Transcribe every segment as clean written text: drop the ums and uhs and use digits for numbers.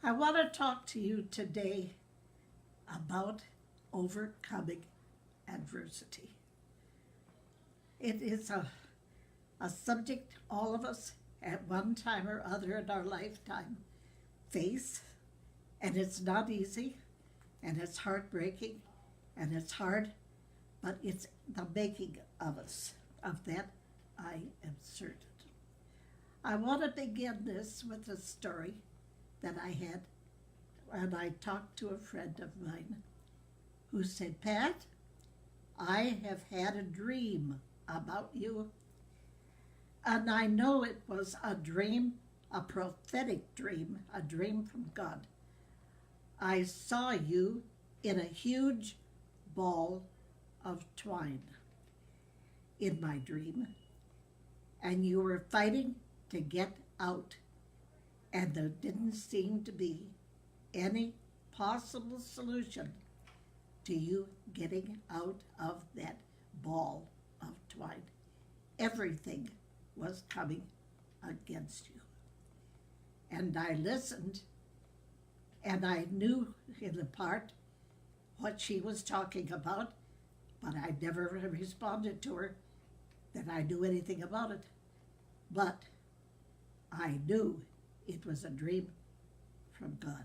I want to talk to you today about overcoming adversity. It is a subject all of us at one time or other in our lifetime face, and it's not easy, and it's heartbreaking, and it's hard, but it's the making of us. Of that, I am certain. I want to begin this with a story that I had when I talked to a friend of mine who said, Pat, I have had a dream about you. And I know it was a dream, a prophetic dream, a dream from God. I saw you in a huge ball of twine in my dream, and you were fighting to get out, and there didn't seem to be any possible solution to you getting out of that ball of twine. Everything was coming against you. And I listened, and I knew in the part what she was talking about, but I never responded to her that I knew anything about it. But I knew it was a dream from God.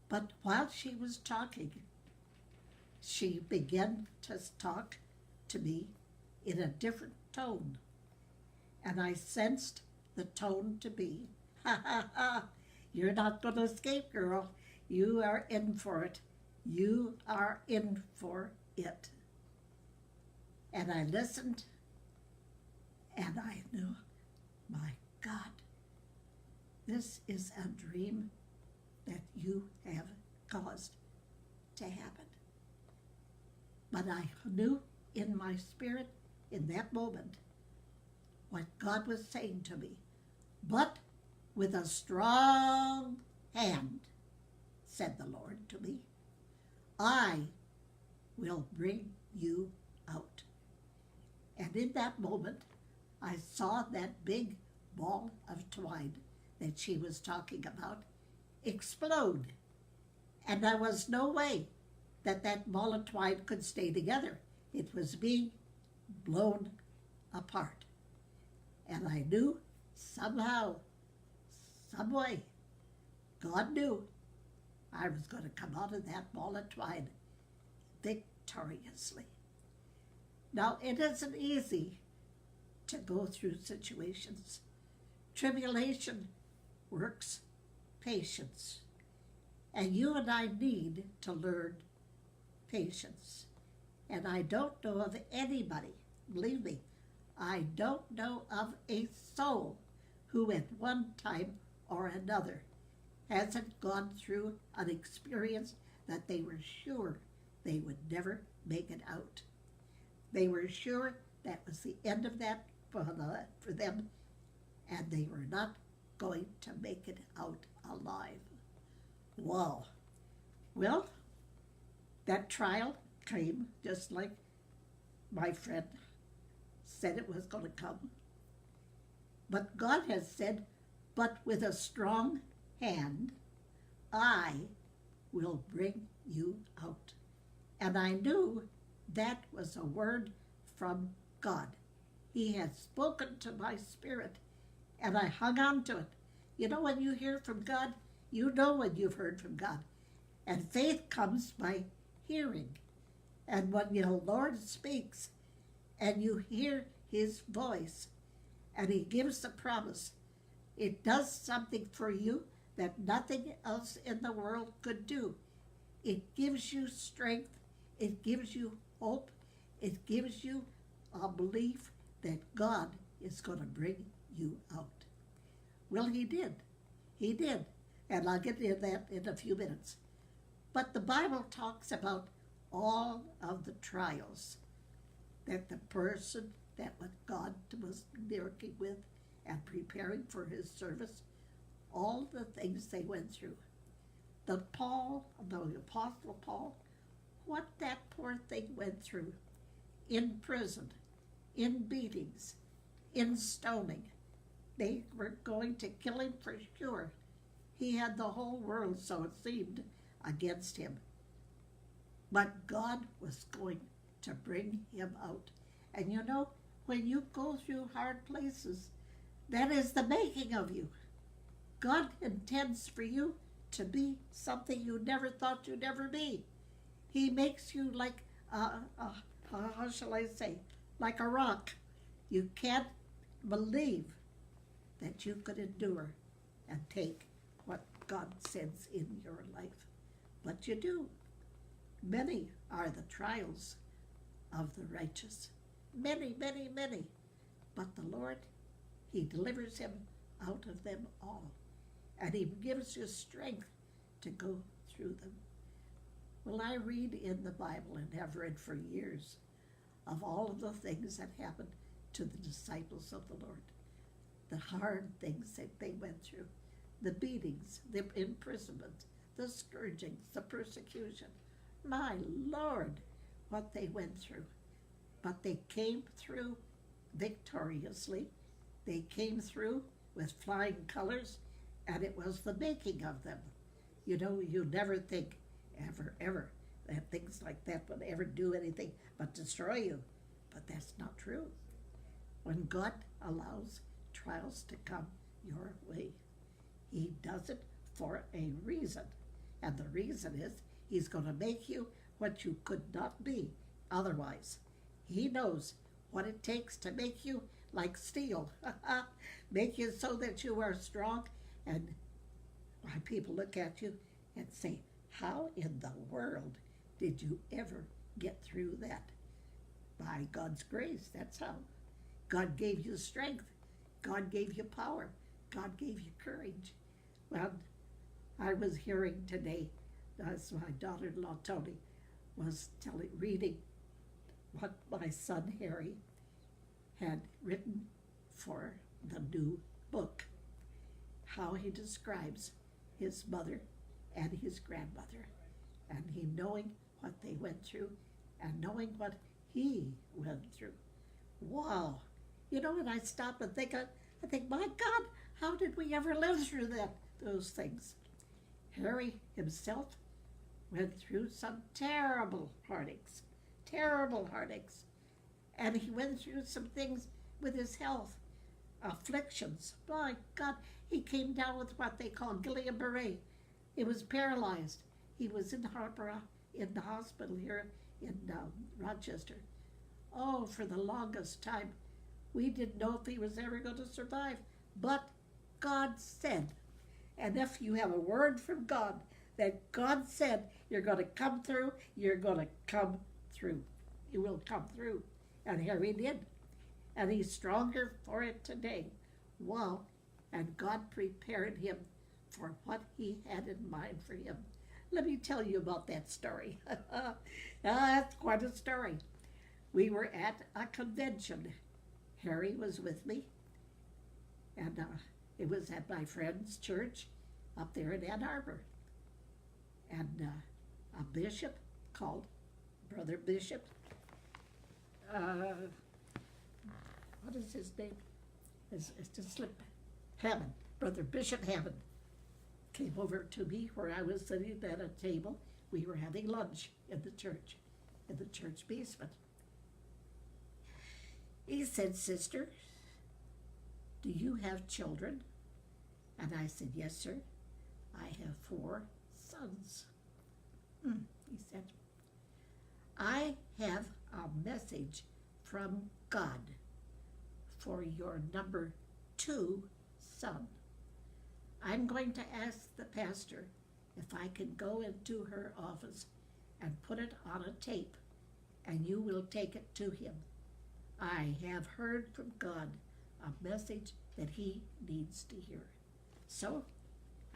But while she was talking, she began to talk to me in a different tone. And I sensed the tone to be, ha ha ha, you're not going to escape, girl. You are in for it. You are in for it. And I listened, and I knew, my God, this is a dream that you have caused to happen. But I knew in my spirit in that moment what God was saying to me. But with a strong hand, said the Lord to me, I will bring you out. And in that moment, I saw that big ball of twine that she was talking about explode. And there was no way that that ball of twine could stay together. It was being blown apart. And I knew somehow, some way, God knew I was going to come out of that ball of twine victoriously. Now, it isn't easy to go through situations. Tribulation works patience. And you and I need to learn patience. And I don't know of anybody, believe me, I don't know of a soul who at one time or another hasn't gone through an experience that they were sure they would never make it out. They were sure that was the end of that for them, and they were not going to make it out alive. Wow. Well, that trial came just like my friend said it was going to come. But God has said, but with a strong hand, I will bring you out. And I knew that was a word from God. He had spoken to my spirit, and I hung on to it. You know, when you hear from God, you know when you've heard from God. And faith comes by hearing. And when the Lord speaks, and you hear his voice, and he gives the promise, it does something for you that nothing else in the world could do. It gives you strength, it gives you hope, it gives you a belief that God is going to bring you out. Well, he did. He did. And I'll get into that in a few minutes. But the Bible talks about all of the trials that the person that what God was working with and preparing for his service, all the things they went through. The Apostle Paul, what that poor thing went through in prison, in beatings, in stoning. They were going to kill him for sure. He had the whole world, so it seemed, against him. But God was going to bring him out. And you know, when you go through hard places, that is the making of you. God intends for you to be something you never thought you'd ever be. He makes you like, how shall I say, like a rock. You can't believe that you could endure and take what God sends in your life. But you do. Many are the trials of the righteous. Many, many, many. But the Lord, He delivers him out of them all. And He gives you strength to go through them. Well, I read in the Bible and have read for years of all of the things that happened to the disciples of the Lord. The hard things that they went through. The beatings, the imprisonment, the scourgings, the persecution. My Lord, what they went through. But they came through victoriously. They came through with flying colors, and it was the making of them. You know, you never think, ever, that things like that would ever do anything but destroy you. But that's not true. When God allows trials to come your way, He does it for a reason. And the reason is He's going to make you what you could not be otherwise. He knows what it takes to make you like steel, make you so that you are strong. And why people look at you and say, how in the world did you ever get through that? By God's grace, that's how. God gave you strength. God gave you power. God gave you courage. Well, I was hearing today, as my daughter-in-law Tony was reading what my son Harry had written for the new book, how he describes his mother and his grandmother, and he knowing what they went through and knowing what he went through. Wow. You know, and I stop and think, my God, how did we ever live through those things? Harry himself went through some terrible heartaches. And he went through some things with his health, afflictions. My God, he came down with what they call Guillain-Barré. He was paralyzed. He was in the hospital here in Rochester. Oh, for the longest time. We didn't know if he was ever going to survive. But God said, and if you have a word from God, that God said you're going to come through, you're going to come through. You will come through. And Harry did. And he's stronger for it today. Wow. And God prepared him for what He had in mind for him. Let me tell you about that story. That's quite a story. We were at a convention. Harry was with me. And it was at my friend's church up there in Ann Arbor. And a bishop called Brother Bishop, what is his name? It's just slipped. Hammond, Brother Bishop Hammond, came over to me where I was sitting at a table. We were having lunch in the church basement. He said, "Sister, do you have children?" And I said, "Yes, sir. I have 4 sons." He said, "I have a message from God for your number 2 son. I'm going to ask the pastor if I can go into her office and put it on a tape, and you will take it to him. I have heard from God a message that he needs to hear." So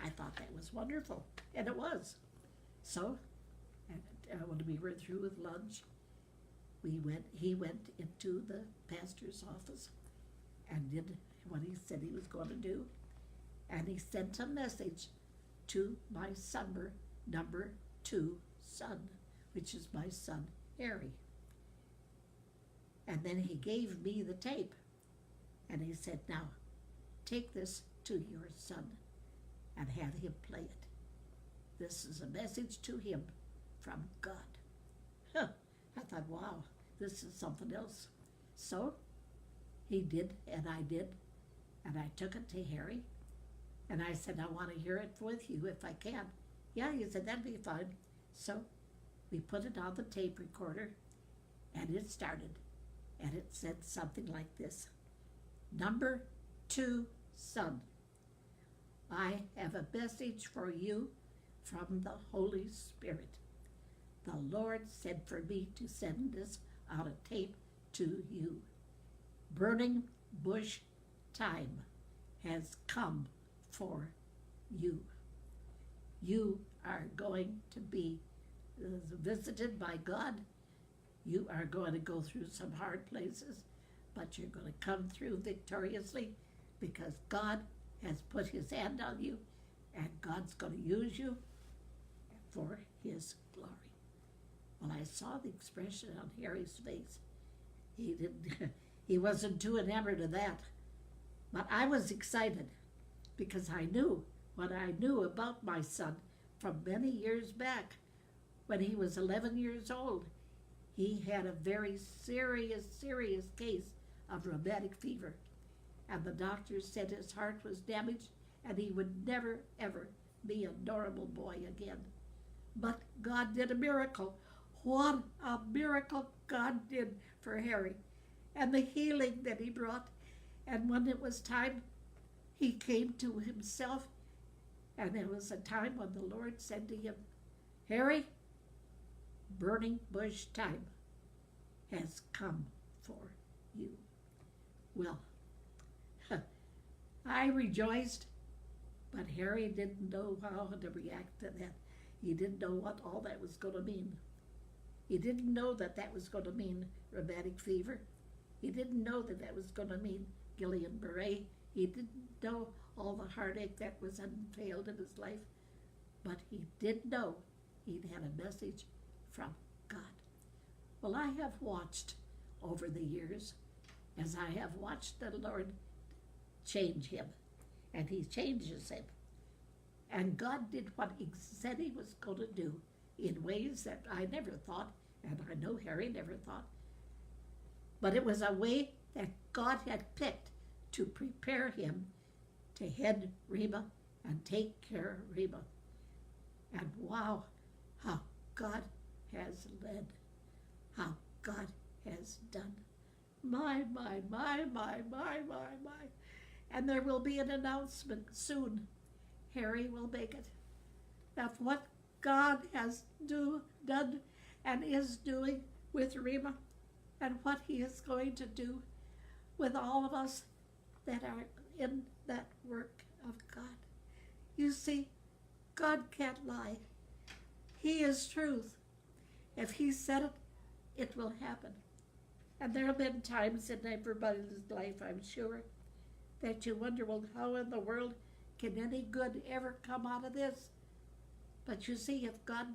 I thought that was wonderful, and it was. So when we were through with lunch, he went into the pastor's office and did what he said he was going to do, and he sent a message to my number 2 son, which is my son Harry. And then he gave me the tape, and he said, "Now, take this to your son and had him play it. This is a message to him from God. Huh. I thought, wow, this is something else. So he did, and I did, and I took it to Harry, and I said, I want to hear it with you if I can. Yeah, he said, that'd be fine. So we put it on the tape recorder, and it started, and it said something like this. Number 2, son, I have a message for you from the Holy Spirit. The Lord said for me to send this on a tape to you. Burning bush time has come for you. You are going to be visited by God. You are going to go through some hard places, but you're going to come through victoriously because God has put his hand on you, and God's going to use you for his glory. Well, I saw the expression on Harry's face. He wasn't too enamored of that. But I was excited because I knew what I knew about my son from many years back. When he was 11 years old, he had a very serious case of rheumatic fever. And the doctors said his heart was damaged and he would never, ever be a normal boy again. But God did a miracle. What a miracle God did for Harry, and the healing that he brought. And when it was time, he came to himself, and it was a time when the Lord said to him, Harry, burning bush time has come for you. Well, I rejoiced, but Harry didn't know how to react to that. He didn't know what all that was going to mean. He didn't know that that was going to mean rheumatic fever. He didn't know that that was going to mean Guillain-Barré. He didn't know all the heartache that was unveiled in his life. But he did know he'd had a message from God. Well, I have watched over the years, as I have watched the Lord change him, and he changes him. And God did what he said he was going to do in ways that I never thought, and I know Harry never thought. But it was a way that God had picked to prepare him to head Rhema and take care of Rhema. And wow, how God has led, how God has done. My. And there will be an announcement soon. Harry will make it. Of what God has done and is doing with Rhema, and what he is going to do with all of us that are in that work of God. You see, God can't lie. He is truth. If he said it, it will happen. And there have been times in everybody's life, I'm sure, that you wonder, well, how in the world can any good ever come out of this? But you see, if God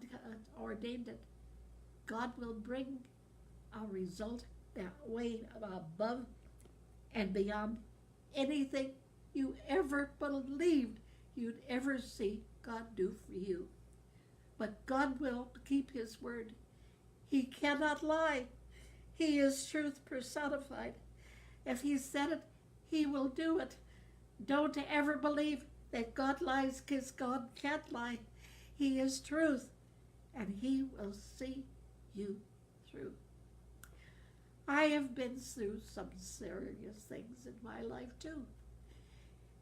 ordained it, God will bring a result that way above and beyond anything you ever believed you'd ever see God do for you. But God will keep his word. He cannot lie. He is truth personified. If he said it, he will do it. Don't ever believe that God lies, because God can't lie. He is truth, and he will see you through. I have been through some serious things in my life too.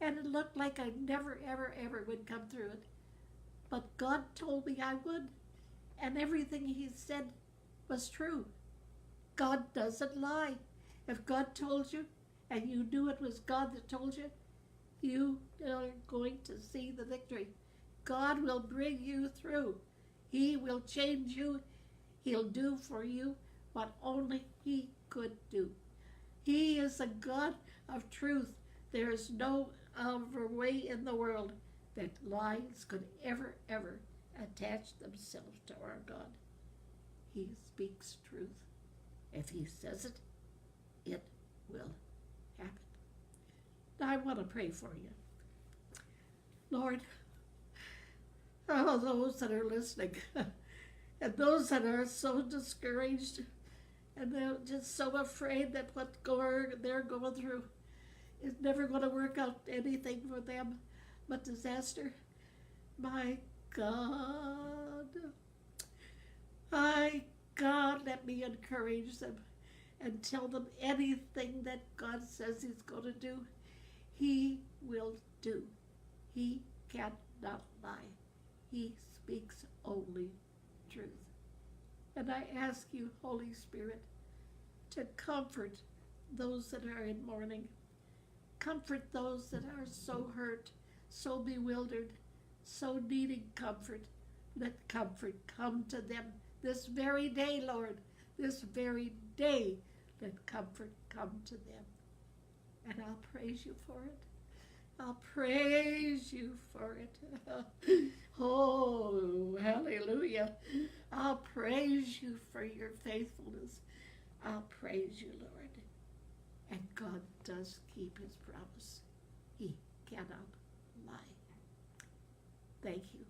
And it looked like I never, ever would come through it. But God told me I would. And everything he said was true. God doesn't lie. If God told you, and you knew it was God that told you, you are going to see the victory. God will bring you through. He will change you. He'll do for you what only he could do. He is a God of truth. There is no other way in the world that lies could ever attach themselves to our God. He speaks truth. If he says it, it will happen. Now I want to pray for you. Lord, Oh, those that are listening, and those that are so discouraged, and they're just so afraid that they're going through is never going to work out anything for them but disaster. My God, my God, let me encourage them and tell them anything that God says He's going to do, He will do. He cannot lie. He speaks only truth. And I ask you, Holy Spirit, to comfort those that are in mourning. Comfort those that are so hurt, so bewildered, so needing comfort. Let comfort come to them this very day, Lord. This very day, let comfort come to them. And I'll praise you for it. I'll praise you for it. Oh, hallelujah. I'll praise you for your faithfulness. I'll praise you, Lord. And God does keep His promise. He cannot lie. Thank you.